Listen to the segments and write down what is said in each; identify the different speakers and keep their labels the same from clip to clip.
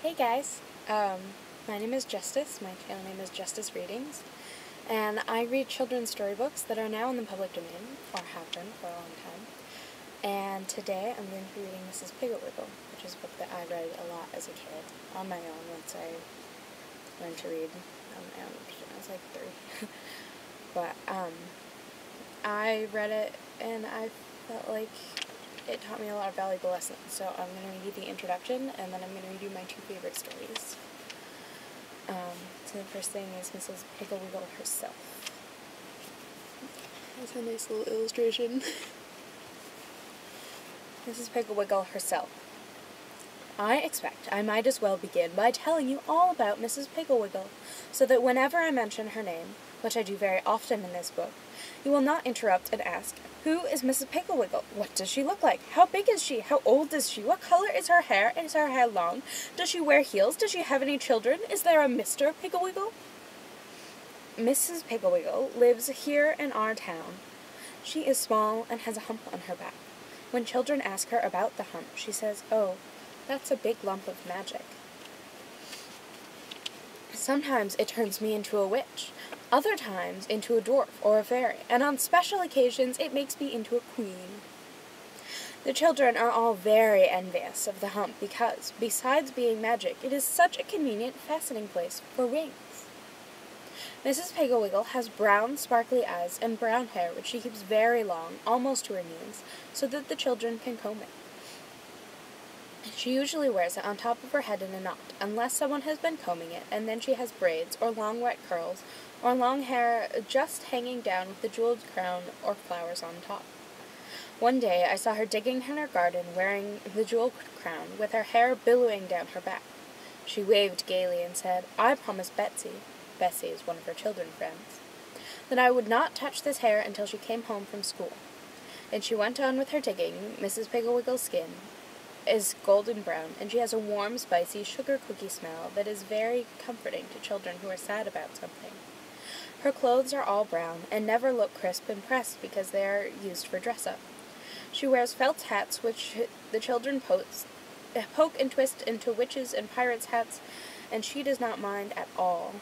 Speaker 1: Hey guys, my name is Justice, my channel name is Justice Readings, and I read children's storybooks that are now in the public domain, or have been for a long time, and today I'm going to be reading Mrs. Piggle Wiggle, which is a book that I read a lot as a kid, on my own, once I learned to read on my own, when I was like 3. But, I read it, and I felt like it taught me a lot of valuable lessons, so I'm going to read you the introduction, and then I'm going to read you my 2 favorite stories. So the first thing is Mrs. Piggle Wiggle herself. That's a nice little illustration. Mrs. Piggle Wiggle herself. I expect I might as well begin by telling you all about Mrs. Piggle Wiggle, so that whenever I mention her name, which I do very often in this book, you will not interrupt and ask, "Who is Mrs. Piggle Wiggle? What does she look like? How big is she? How old is she? What color is her hair? Is her hair long? Does she wear heels? Does she have any children? Is there a Mr. Piggle Wiggle?" Mrs. Piggle Wiggle lives here in our town. She is small and has a hump on her back. When children ask her about the hump, she says, "Oh, that's a big lump of magic. Sometimes it turns me into a witch, other times into a dwarf or a fairy, and on special occasions it makes me into a queen." The children are all very envious of the hump because, besides being magic, it is such a convenient fastening place for wings. Mrs. Piggle Wiggle has brown, sparkly eyes and brown hair which she keeps very long, almost to her knees, so that the children can comb it. She usually wears it on top of her head in a knot, unless someone has been combing it, and then she has braids, or long wet curls, or long hair just hanging down with a jeweled crown or flowers on top. One day I saw her digging in her garden wearing the jeweled crown, with her hair billowing down her back. She waved gaily and said, "I promised Betsy," Bessie is one of her children friends, "that I would not touch this hair until she came home from school." And she went on with her digging. Mrs. Piggle Wiggle's skin is golden brown, and she has a warm, spicy sugar cookie smell that is very comforting to children who are sad about something. Her clothes are all brown, and never look crisp and pressed because they are used for dress-up. She wears felt hats which the children poke and twist into witches' and pirates' hats, and she does not mind at all.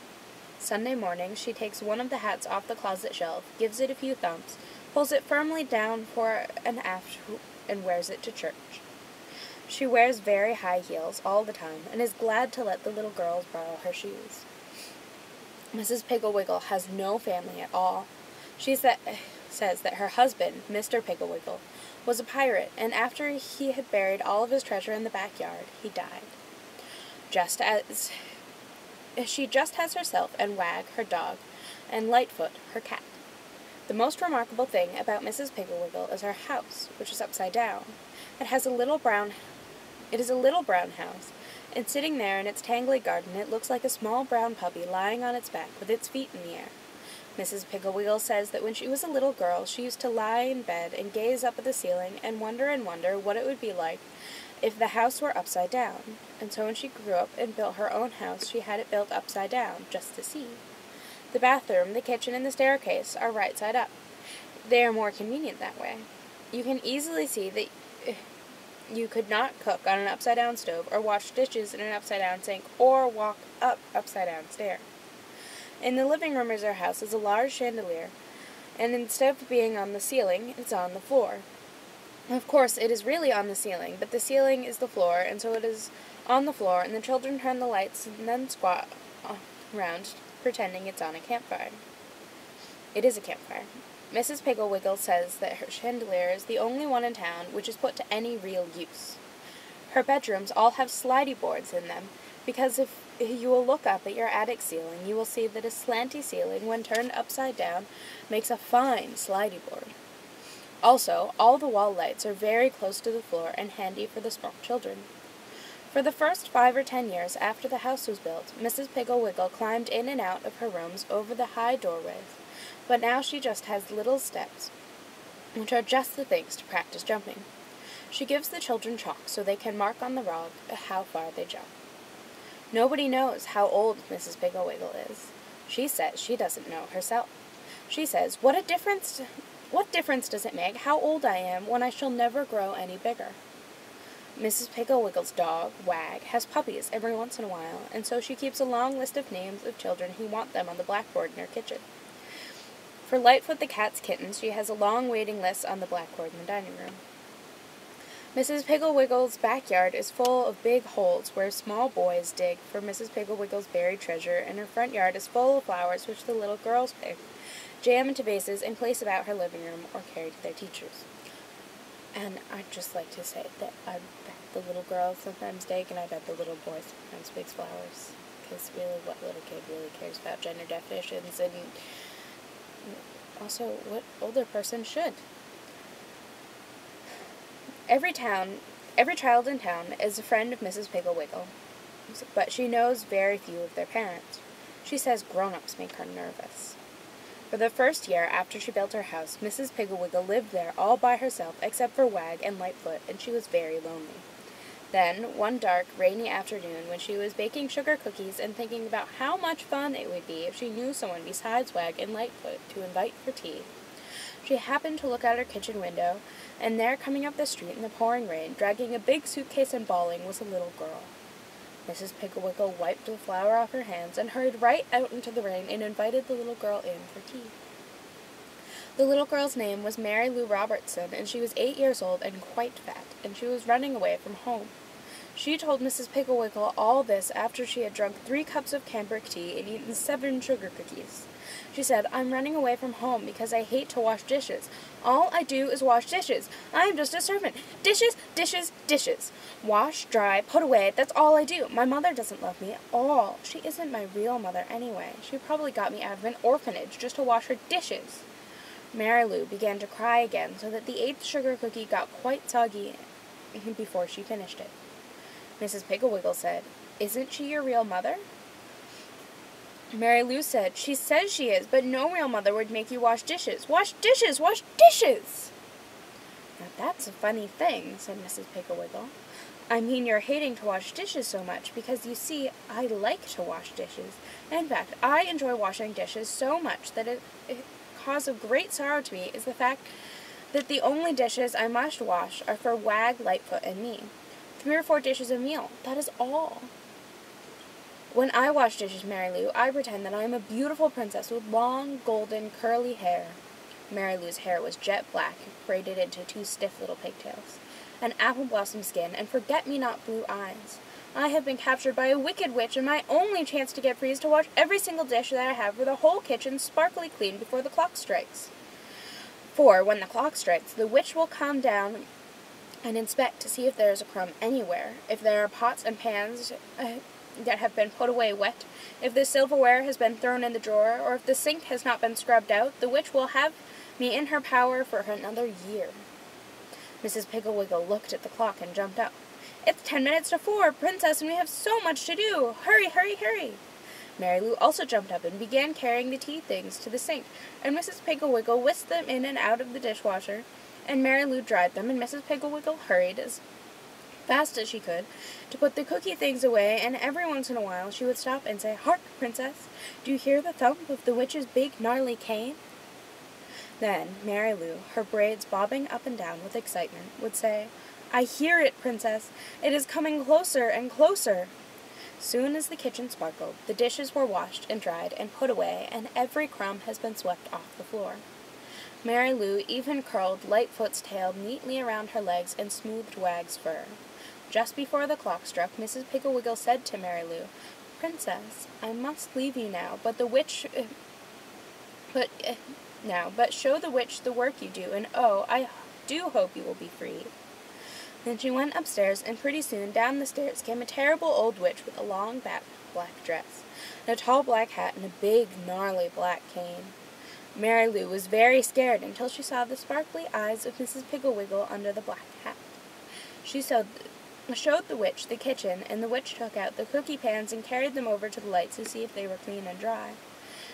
Speaker 1: Sunday morning she takes one of the hats off the closet shelf, gives it a few thumps, pulls it firmly down fore and aft, and wears it to church. She wears very high heels all the time, and is glad to let the little girls borrow her shoes. Mrs. Piggle Wiggle has no family at all. She says that her husband, Mr. Piggle Wiggle, was a pirate, and after he had buried all of his treasure in the backyard, he died. She just has herself and Wag, her dog, and Lightfoot, her cat. The most remarkable thing about Mrs. Piggle Wiggle is her house, which is upside down. It is a little brown house, and sitting there in its tangly garden it looks like a small brown puppy lying on its back with its feet in the air. Mrs. Piggle Wiggle says that when she was a little girl she used to lie in bed and gaze up at the ceiling and wonder what it would be like if the house were upside down, and so when she grew up and built her own house she had it built upside down, just to see. The bathroom, the kitchen, and the staircase are right side up. They are more convenient that way. You can easily see that you could not cook on an upside-down stove, or wash dishes in an upside-down sink, or walk up upside-down stairs. In the living room of our house is a large chandelier, and instead of being on the ceiling, it's on the floor. Of course, it is really on the ceiling, but the ceiling is the floor, and so it is on the floor, and the children turn the lights and then squat around, pretending it's on a campfire. It is a campfire. Mrs. Piggle Wiggle says that her chandelier is the only one in town which is put to any real use. Her bedrooms all have slidey boards in them, because if you will look up at your attic ceiling, you will see that a slanty ceiling, when turned upside down, makes a fine slidey board. Also, all the wall lights are very close to the floor and handy for the small children. For the first 5 or 10 years after the house was built, Mrs. Piggle Wiggle climbed in and out of her rooms over the high doorways, but now she just has little steps, which are just the things to practice jumping. She gives the children chalk so they can mark on the rock how far they jump. Nobody knows how old Mrs. Piggle Wiggle is. She says she doesn't know herself. She says, What difference does it make how old I am when I shall never grow any bigger?" Mrs. Piggle Wiggle's dog, Wag, has puppies every once in a while, and so she keeps a long list of names of children who want them on the blackboard in her kitchen. For Lightfoot the cat's kittens, she has a long waiting list on the blackboard in the dining room. Mrs. Piggle Wiggle's backyard is full of big holes where small boys dig for Mrs. Piggle Wiggle's buried treasure, and her front yard is full of flowers which the little girls pick, jam into vases, and place about her living room or carry to their teachers. And I'd just like to say that I bet the little girls sometimes dig, and I bet the little boys sometimes picks flowers. Because really, what little kid really cares about gender definitions, and also what older person should? Every child in town is a friend of Mrs. Piggle Wiggle, but she knows very few of their parents. She says grown-ups make her nervous. For the first year after she built her house, Mrs. Piggle Wiggle lived there all by herself except for Wag and Lightfoot, and she was very lonely. Then, one dark, rainy afternoon, when she was baking sugar cookies and thinking about how much fun it would be if she knew someone besides Wag and Lightfoot to invite for tea, she happened to look out her kitchen window, and there, coming up the street in the pouring rain, dragging a big suitcase and bawling, was a little girl. Mrs. Piggle Wiggle wiped the flour off her hands and hurried right out into the rain and invited the little girl in for tea. The little girl's name was Mary Lou Robertson, and she was 8 years old and quite fat, and she was running away from home. She told Mrs. Piggle Wiggle all this after she had drunk 3 cups of cambric tea and eaten 7 sugar cookies. She said, "I'm running away from home because I hate to wash dishes. All I do is wash dishes. I am just a servant. Dishes, dishes, dishes. Wash, dry, put away, that's all I do. My mother doesn't love me at all. She isn't my real mother anyway. She probably got me out of an orphanage just to wash her dishes." Mary Lou began to cry again, so that the 8th sugar cookie got quite soggy before she finished it. Mrs. Piggle Wiggle said, "Isn't she your real mother?" Mary Lou said, "She says she is, but no real mother would make you wash dishes. Wash dishes! Wash dishes!" "Now that's a funny thing," said Mrs. Piggle Wiggle. "I mean you're hating to wash dishes so much, because you see, I like to wash dishes. In fact, I enjoy washing dishes so much that it cause of great sorrow to me is the fact that the only dishes I must wash are for Wag, Lightfoot, and me. 3 or 4 dishes a meal, that is all. When I wash dishes, Mary Lou, I pretend that I am a beautiful princess with long, golden, curly hair." Mary Lou's hair was jet black, braided into 2 stiff little pigtails, an apple blossom skin, and forget-me-not blue eyes. "I have been captured by a wicked witch, and my only chance to get free is to wash every single dish that I have for the whole kitchen sparkly clean before the clock strikes. For, when the clock strikes, the witch will come down and inspect to see if there is a crumb anywhere, if there are pots and pans that have been put away wet, if the silverware has been thrown in the drawer, or if the sink has not been scrubbed out, the witch will have me in her power for another year." Mrs. Piggle Wiggle looked at the clock and jumped up. "It's 10 minutes to 4, Princess, and we have so much to do. Hurry, hurry, hurry!" Mary Lou also jumped up and began carrying the tea things to the sink, and Mrs. Piggle Wiggle whisked them in and out of the dishwasher, and Mary Lou dried them, and Mrs. Piggle Wiggle hurried as fast as she could to put the cookie things away, and every once in a while she would stop and say, "Hark, Princess, do you hear the thump of the witch's big gnarly cane?" Then Mary Lou, her braids bobbing up and down with excitement, would say, "I hear it, Princess. It is coming closer and closer." Soon as the kitchen sparkled, the dishes were washed and dried and put away, and every crumb has been swept off the floor. Mary Lou even curled Lightfoot's tail neatly around her legs and smoothed Wag's fur. Just before the clock struck, Mrs. Piggle Wiggle said to Mary Lou, "Princess, I must leave you now, but show the witch the work you do, and oh, I do hope you will be free." Then she went upstairs, and pretty soon down the stairs came a terrible old witch with a long black dress, and a tall black hat, and a big, gnarly black cane. Mary Lou was very scared until she saw the sparkly eyes of Mrs. Piggle Wiggle under the black hat. She showed the witch the kitchen, and the witch took out the cookie pans and carried them over to the lights to see if they were clean and dry.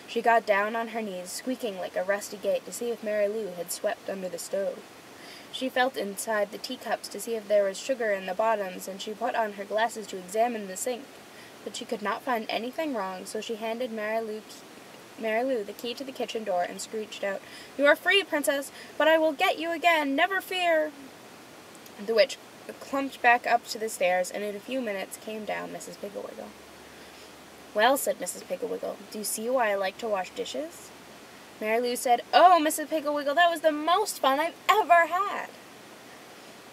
Speaker 1: She got down on her knees, squeaking like a rusty gate, to see if Mary Lou had swept under the stove. She felt inside the teacups to see if there was sugar in the bottoms, and she put on her glasses to examine the sink. But she could not find anything wrong, so she handed Mary Lou the key to the kitchen door and screeched out, "You are free, Princess, but I will get you again, never fear." The witch clumped back up to the stairs, and in a few minutes came down Mrs. Piggle Wiggle. "Well," said Mrs. Piggle Wiggle, "do you see why I like to wash dishes?" Mary Lou said, "Oh, Mrs. Piggle Wiggle, that was the most fun I've ever had."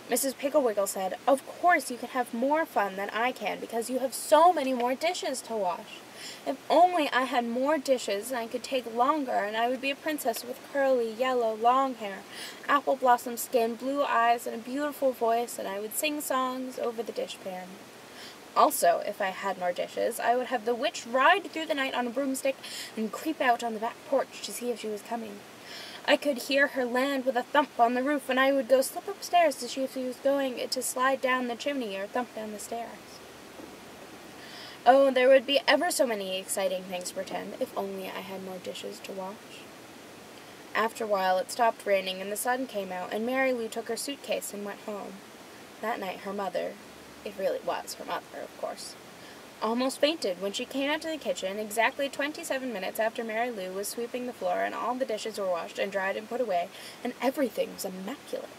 Speaker 1: Mrs. Piggle Wiggle said, "Of course you can have more fun than I can, because you have so many more dishes to wash. If only I had more dishes, and I could take longer, and I would be a princess with curly, yellow, long hair, apple blossom skin, blue eyes, and a beautiful voice, and I would sing songs over the dishpan. Also, if I had more dishes, I would have the witch ride through the night on a broomstick and creep out on the back porch to see if she was coming. I could hear her land with a thump on the roof, and I would go slip upstairs to see if she was going to slide down the chimney or thump down the stairs. Oh, there would be ever so many exciting things to pretend, if only I had more dishes to wash." After a while it stopped raining, and the sun came out, and Mary Lou took her suitcase and went home. That night her mother, it really was her mother, of course, almost fainted when she came out to the kitchen exactly 27 minutes after Mary Lou was sweeping the floor, and all the dishes were washed and dried and put away, and everything was immaculate.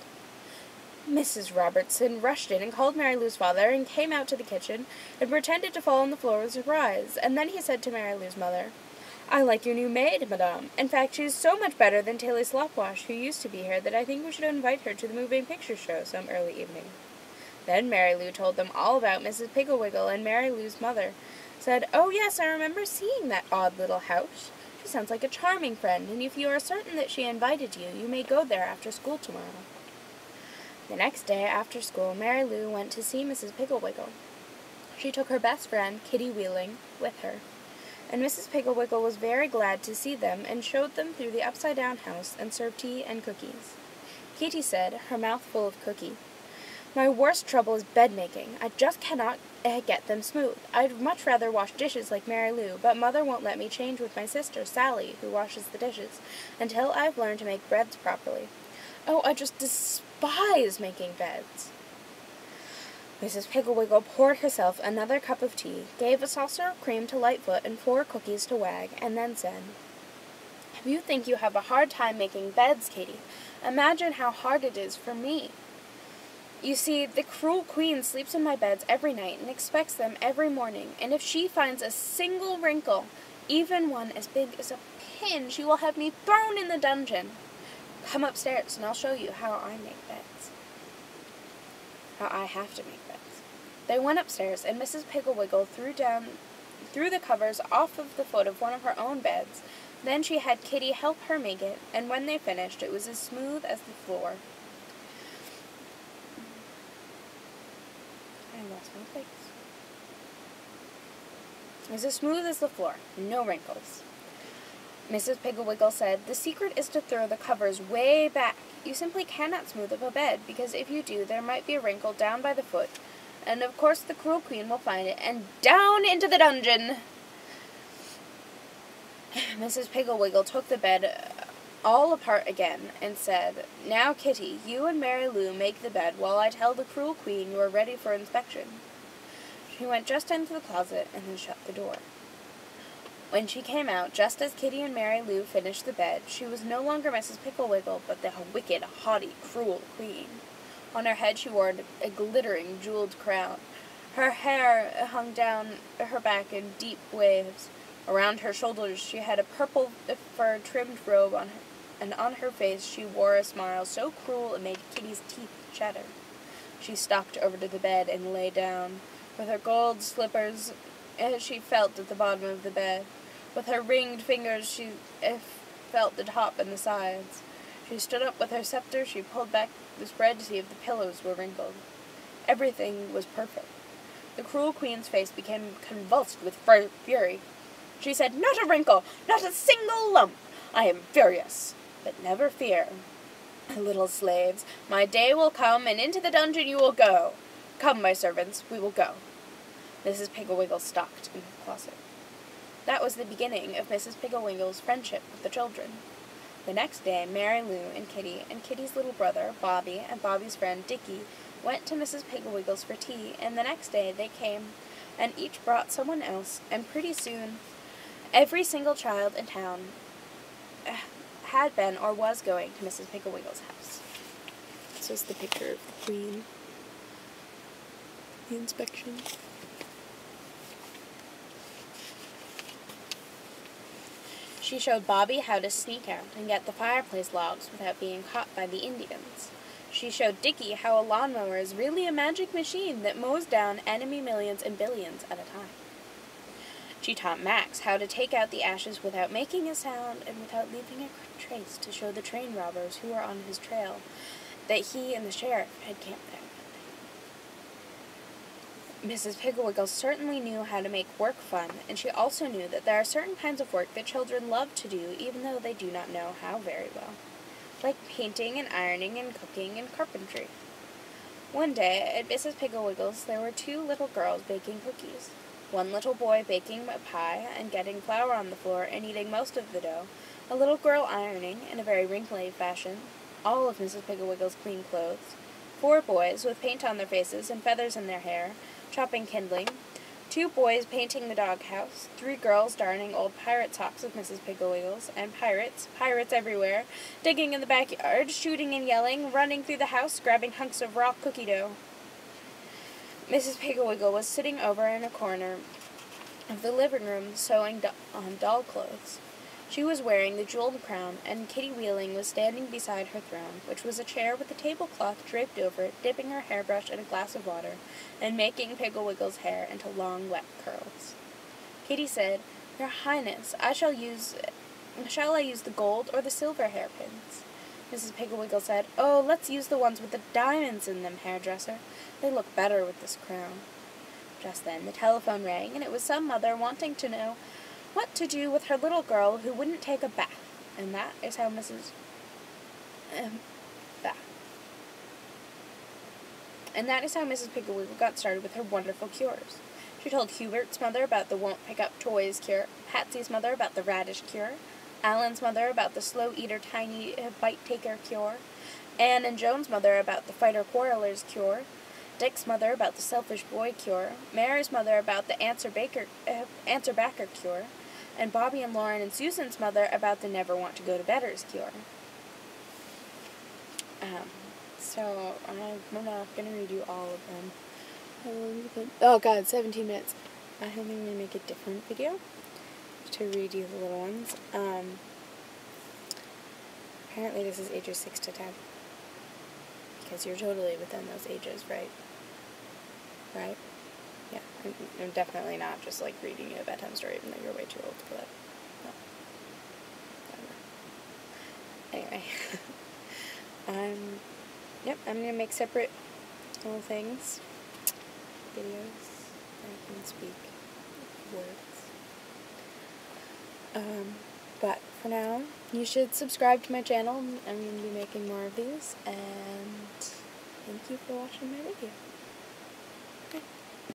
Speaker 1: Mrs. Robertson rushed in and called Mary Lou's father, and came out to the kitchen and pretended to fall on the floor with surprise, and then he said to Mary Lou's mother, "I like your new maid, madame. In fact, she is so much better than Tilly Slopwash, who used to be here, that I think we should invite her to the moving picture show some early evening." Then Mary Lou told them all about Mrs. Piggle Wiggle, and Mary Lou's mother said, "Oh, yes, I remember seeing that odd little house. She sounds like a charming friend, and if you are certain that she invited you, you may go there after school tomorrow." The next day, after school, Mary Lou went to see Mrs. Piggle Wiggle. She took her best friend, Kitty Wheeling, with her, and Mrs. Piggle Wiggle was very glad to see them, and showed them through the upside-down house, and served tea and cookies. Kitty said, her mouth full of cookie, "My worst trouble is bed-making. I just cannot get them smooth. I'd much rather wash dishes like Mary Lou, but Mother won't let me change with my sister, Sally, who washes the dishes, until I've learned to make beds properly. Oh, I just despise making beds." Mrs. Piggle Wiggle poured herself another cup of tea, gave a saucer of cream to Lightfoot and 4 cookies to Wag, and then said, "If you think you have a hard time making beds, Katie, imagine how hard it is for me. You see, the cruel queen sleeps in my beds every night and expects them every morning, and if she finds a single wrinkle, even one as big as a pin, she will have me thrown in the dungeon. Come upstairs, and I'll show you how I make beds. How I have to make beds." They went upstairs, and Mrs. Piggle Wiggle threw the covers off of the foot of one of her own beds. Then she had Kitty help her make it, and when they finished, it was as smooth as the floor. I lost my place. It was as smooth as the floor, no wrinkles. Mrs. Piggle Wiggle said, "The secret is to throw the covers way back. You simply cannot smooth up a bed, because if you do, there might be a wrinkle down by the foot, and of course the cruel queen will find it, and down into the dungeon." Mrs. Piggle Wiggle took the bed all apart again, and said, "Now, Kitty, you and Mary Lou make the bed while I tell the cruel queen you are ready for inspection." She went just into the closet, and then shut the door. When she came out, just as Kitty and Mary Lou finished the bed, she was no longer Mrs. Piggle Wiggle, but the wicked, haughty, cruel queen. On her head she wore a glittering, jeweled crown. Her hair hung down her back in deep waves. Around her shoulders she had a purple fur-trimmed robe on her, and on her face she wore a smile so cruel it made Kitty's teeth chatter. She stalked over to the bed and lay down. With her gold slippers she felt at the bottom of the bed. With her ringed fingers she felt the top and the sides. She stood up with her scepter. She pulled back the spread to see if the pillows were wrinkled. Everything was perfect. The cruel queen's face became convulsed with fury. She said, "Not a wrinkle, not a single lump. I am furious. But never fear, little slaves. My day will come, and into the dungeon you will go. Come, my servants, we will go." Mrs. Piggle Wiggle stalked into the closet. That was the beginning of Mrs. Piggle Wiggle's friendship with the children. The next day, Mary Lou and Kitty's little brother, Bobby, and Bobby's friend, Dickie, went to Mrs. Piggle Wiggle's for tea, and the next day they came, and each brought someone else, and pretty soon every single child in town had been or was going to Mrs. Piggle Wiggle's house. This was the picture of the queen. the inspection. She showed Bobby how to sneak out and get the fireplace logs without being caught by the Indians. She showed Dickie how a lawnmower is really a magic machine that mows down enemy millions and billions at a time. She taught Max how to take out the ashes without making a sound and without leaving a trace to show the train robbers who were on his trail that he and the sheriff had camped there. Mrs. Piggle Wiggle certainly knew how to make work fun, and she also knew that there are certain kinds of work that children love to do even though they do not know how very well, like painting and ironing and cooking and carpentry. One day, at Mrs. Piggle Wiggle's, there were 2 little girls baking cookies. One little boy baking a pie and getting flour on the floor and eating most of the dough, a little girl ironing in a very wrinkly fashion, all of Mrs. Piggle Wiggle's clean clothes, 4 boys with paint on their faces and feathers in their hair, chopping kindling, 2 boys painting the doghouse, 3 girls darning old pirate socks of Mrs. Piggle Wiggle's, and pirates everywhere, digging in the backyard, shooting and yelling, running through the house, grabbing hunks of raw cookie dough. Mrs. Piggle Wiggle was sitting over in a corner of the living room sewing on doll clothes. She was wearing the jeweled crown, and Kitty Wheeling was standing beside her throne, which was a chair with a tablecloth draped over it, dipping her hairbrush in a glass of water, and making Piggle Wiggle's hair into long, wet curls. Kitty said, "Your Highness, shall I use the gold or the silver hairpins?" Mrs. Piggle Wiggle said, "Oh, let's use the ones with the diamonds in them, hairdresser. They look better with this crown." Just then the telephone rang, and it was some mother wanting to know what to do with her little girl who wouldn't take a bath, and that is how Mrs. Piggle Wiggle got started with her wonderful cures. She told Hubert's mother about the won't pick up toys cure, Patsy's mother about the radish cure, Alan's mother about the slow eater tiny bite taker cure, Anne and Joan's mother about the fighter quarrelers cure, Dick's mother about the selfish boy cure, Mary's mother about the answer backer cure, and Bobby and Lauren and Susan's mother about the never want to go to bedders cure. So I'm not going to redo all of them. Oh god, 17 minutes. I think I'm going to make a different video to redo the little ones. Apparently this is ages 6 to 10. Because you're totally within those ages, right? Right? Yeah, I'm definitely not just like reading you a bedtime story even though you're way too old for that. No. Anyway. Yep, I'm going to make separate little things, videos, where I can speak words. But for now, you should subscribe to my channel. I'm going to be making more of these, and thank you for watching my video. Okay.